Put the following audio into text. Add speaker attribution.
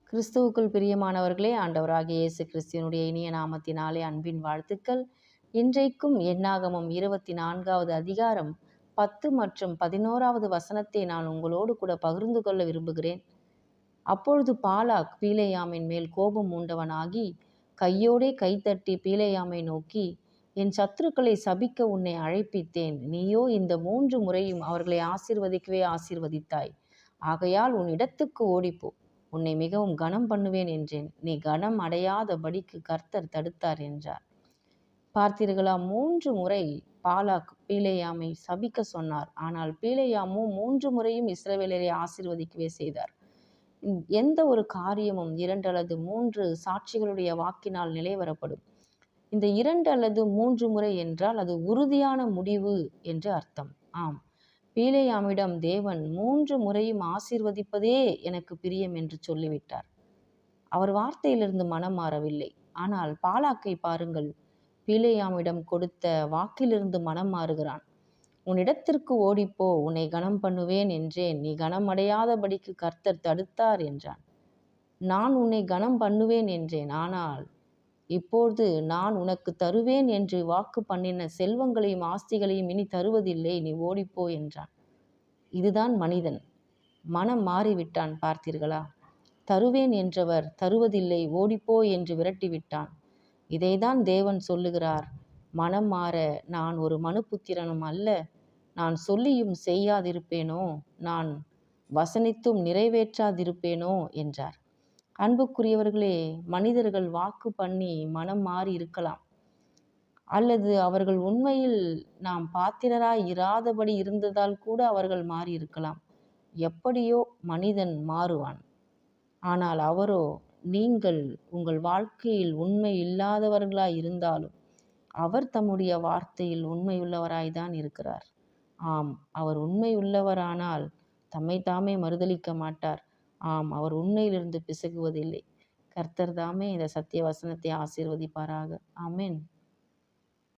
Speaker 1: கிறிஸ்துவுக்குள் பிரியமானவர்களே, ஆண்டவராகிய இயேசு கிறிஸ்துவினுடைய இனிய நாமத்தினாலே அன்பின் வாழ்த்துக்கள். இன்றைக்கும் என்னாகமம் 24வது அதிகாரம் 10 மற்றும் 11வது வசனத்தை நான் உங்களோடு கூட பகிர்ந்து கொள்ள விரும்புகிறேன். அப்பொழுது பாலாக் பீலேயாமின் மேல் கோபம் மூண்டவனாகி கையோடே கைத்தட்டி பீலேயாமை நோக்கி, என் சத்துருக்களை சபிக்க உன்னை அழைப்பித்தேன். நீயோ இந்த 3 முறையும் அவர்களை ஆசீர்வதிக்கவே ஆசீர்வதித்தாய். ஆகையால் உன் இடத்துக்கு ஓடிப்போ, உன்னை மிகவும் கனம் பண்ணுவேன் என்றேன். நீ கனம் அடையாதபடிக்கு கர்த்தர் தடுத்தார் என்றார். பார்த்தீர்களா? 3 முறை பாலாக் பீலேயாமை சபிக்க சொன்னார். ஆனால் பீலேயாமோ 3 முறையும் இஸ்ரவேலரை ஆசீர்வதிக்கவே செய்தார். எந்த ஒரு காரியமும் 2 அல்லது 3 சாட்சிகளுடைய வாக்கினால் நிலைவரப்படும். இந்த 2 அல்லது 3 முறை என்றால் அது உறுதியான முடிவு என்று அர்த்தம். ஆம், பீலேயாமிடம் தேவன் 3 முறையும் ஆசீர்வதிப்பதே எனக்கு பிரியம் என்று சொல்லிவிட்டார். அவர் வார்த்தையிலிருந்து மனம் மாறவில்லை. ஆனால் பாலாக்கை பாருங்கள், பீலேயாமிடம் கொடுத்த வாக்கிலிருந்து மனம் மாறுகிறான். உன்னிடத்திற்கு ஓடிப்போ, உன்னை கனம் பண்ணுவேன் என்றேன். நீ கனம் அடையாதபடிக்கு கர்த்தர் தடுத்தார் என்றான். நான் உன்னை கனம் பண்ணுவேன் என்றேன். ஆனால் இப்பொழுது நான் உனக்கு தருவேன் என்று வாக்கு பண்ணின செல்வங்களையும் ஆஸ்திகளையும் இனி தருவதில்லை, நீ ஓடிப்போ என்றான். இதுதான் மனிதன். மனம் மாறிவிட்டான். பார்த்தீர்களா? தருவேன் என்றவர் தருவதில்லை, ஓடிப்போ என்று விரட்டிவிட்டான். இதைதான் தேவன் சொல்லுகிறார். மனம் மாற நான் ஒரு மனுபுத்திரனும் அல்ல. நான் சொல்லியும் செய்யாதிருப்பேனோ, நான் வசனித்தும் நிறைவேற்றாதிருப்பேனோ என்றார். அன்புக்குரியவர்களே, மனிதர்கள் வாக்கு பண்ணி மனம் மாறி இருக்கலாம். அல்லது அவர்கள் உண்மையில் நாம் பாத்திரராய் இராதபடி இருந்ததால் கூட அவர்கள் மாறி இருக்கலாம். எப்படியோ மனிதன் மாறுவான். ஆனால் அவரோ, நீங்கள் உங்கள் வாழ்க்கையில் உண்மை இல்லாதவர்களாய் இருந்தாலும் அவர் தம்முடைய வார்த்தையில் உண்மையுள்ளவராய்தான் இருக்கிறார். ஆம், அவர் உண்மையுள்ளவரானால் தம்மை தாமே மறுதலிக்க மாட்டார். ஆம், அவர் உண்மையிலிருந்து பிசகுவதில்லை. கர்த்தர் தாமே இந்த சத்திய வசனத்தை ஆசீர்வதிப்பாராக. ஆமென்.